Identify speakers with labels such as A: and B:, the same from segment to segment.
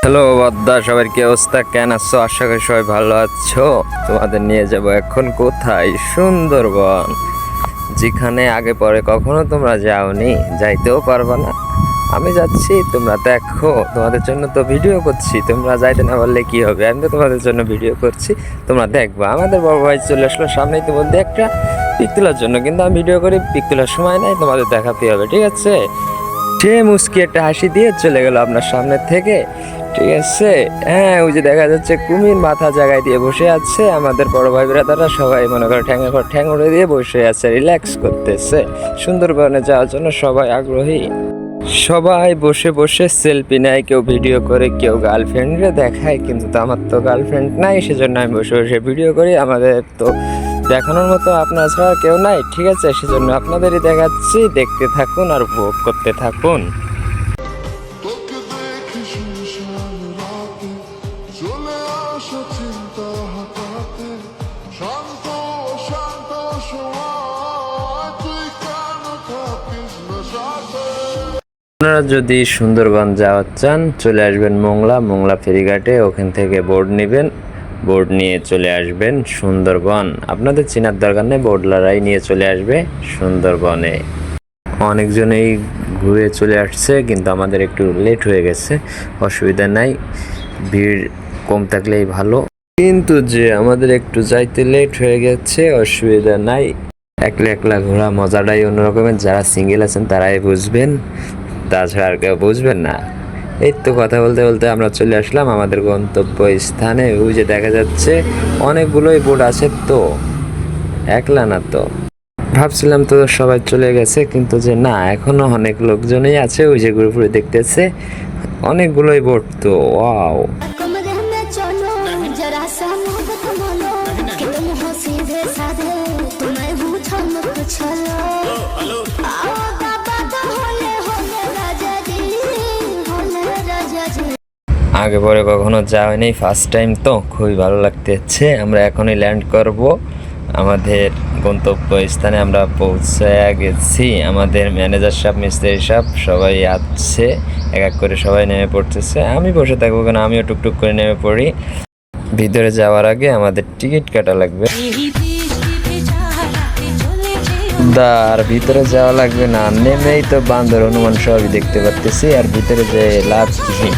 A: Hello বদ্দা, সবার কি অবস্থা? কেন আছো? আশা করি সবাই ভালো আছো। তোমাদের নিয়ে যাব এখন কোথায়? সুন্দরবন, যেখানে আগে পরে কখনো তোমরা যাওনি, যাইতেও পারবা না। আমি যাচ্ছি, তোমরা দেখো। তোমাদের জন্য তো ভিডিও করছি, তোমরা যাইতে না পারলে কি হবে? আমি তো তোমাদের জন্য ভিডিও করছি, তোমরা দেখবা। আমাদের বড় ভাই চলে আসলো সামনেই, তো বলতে একটা পিক তোলার জন্য, কিন্তু আমি ভিডিও করি, পিক তোলার সময় নাই, তোমাদের দেখাতে হবে, ঠিক আছে? সে মুস্কি একটা হাসি দিয়ে চলে গেল আপনার সামনে থেকে, ঠিক আছে? হ্যাঁ, ওই যে দেখা যাচ্ছে কুমির মাথা জায়গায় দিয়ে বসে আছে। আমাদের বড় ভাই ব্রাদাররা সবাই মনে করে ঠ্যাঙের পর ঠ্যাং উড়ে দিয়ে বসে আছে, রিল্যাক্স করতেছে। সুন্দরবনে যাওয়ার জন্য সবাই আগ্রহী। সবাই বসে বসে সেলফি নেয়, কেউ ভিডিও করে, কেউ গার্লফ্রেন্ডরে দেখায়। কিন্তু তো আমার তো গার্লফ্রেন্ড নাই, সেজন্য আমি বসে বসে ভিডিও করি। আমাদের তো দেখানোর মতো আপনার ছাড়া কেউ নাই, ঠিক আছে? সেজন্য আপনাদেরই দেখাচ্ছি, দেখতে থাকুন আর উপভোগ করতে থাকুন।
B: তোকে দেখি শুনশান রাতে, চলে আসা চিন্তা হাতাতে, শান্ত শান্ত সময় তুই কেন থাকিস না সাথে।
A: আপনারা যদি সুন্দরবন যাওয়ার চান, চলে আসবেন মোংলা ফেরিঘাটে। ওখান থেকে বোর্ড নেবেন, বোর্ড নিয়ে চলে আসবেন সুন্দরবন। আপনাদের চেনার দরকার নেই, বোর্ডলারাই নিয়ে চলে আসবে সুন্দরবনে। অনেকজনেই ঘুরে চলে আসছে, কিন্তু আমাদের একটু লেট হয়ে গেছে। অসুবিধা নাই, ভিড় কম থাকলেই ভালো। কিন্তু যে আমাদের একটু যাইতে লেট হয়ে গেছে, অসুবিধা নাই। একলা একলা ঘোরা মজাটাই অন্যরকমের। যারা সিঙ্গেল আছেন তারাই বুঝবেন, তাছাড়া আর কেউ বুঝবেন না। এই তো কথা বলতে বলতে আমরা চলে আসলাম আমাদের গন্তব্য স্থানে। ওই যে দেখা যাচ্ছে অনেকগুলোই বোট আছে, তো একলা না তো। ভাবছিলাম তো সবাই চলে গেছে, কিন্তু যে না, এখনো অনেক লোকজনই আছে। ওই যে ঘুরে ঘুরে দেখতেছে, অনেকগুলোই বোট তো। ওয়াও, আগে পরে কখনো যাওয়া নেই, ফার্স্ট টাইম তো খুবই ভালো লাগতেছে। আমরা এখনই ল্যান্ড করব আমাদের গন্তব্য স্থানে। আমরা পৌঁছে গেছি। আমাদের ম্যানেজার সাহেব, মিস্ত্রি সাহেব সবাই আছে, এক এক করে সবাই নেমে পড়তেছে। আমি বসে থাকবো কেন, আমিও টুকটুক করে নেমে পড়ি। ভিতরে যাওয়ার আগে আমাদের টিকিট কাটা লাগবে। আর ভিতরে যাওয়া লাগবে না, নেমেই তো বান্দর হনুমান সবই দেখতে পাচ্তেছি। আর ভিতরে যে লাভ কি,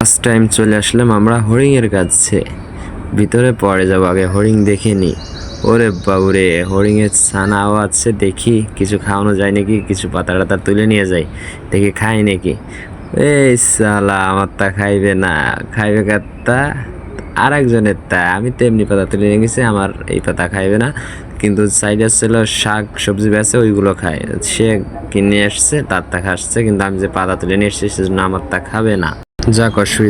A: ফার্স্ট টাইম চলে আসলাম আমরা হরিণের কাছে। ভিতরে পরে যাবো, আগে হরিণ দেখে নি। ওরে বাবুরে, হরিণের ছানাও আছে। দেখি কিছু খাওয়ানো যায় নাকি, কিছু পাতা টাতা তুলে নিয়ে যাই, দেখি খাই নাকি। এই সালা, আমার তা খাইবে না, খাইবে কাত্তা আর একজনের তা। আমি তো এমনি পাতা তুলে নিয়ে গেছি, আমার এই পাতা খাইবে না। কিন্তু সাইডে ছিল শাক সবজি বেছে, ওইগুলো খায়। সে কিনে আসছে, তার তা খাচ্ছে, কিন্তু আমি যে পাতা তুলে নিয়ে এসেছি সেজন্য আমার তা খাবে না। যাক, অসুবিধা।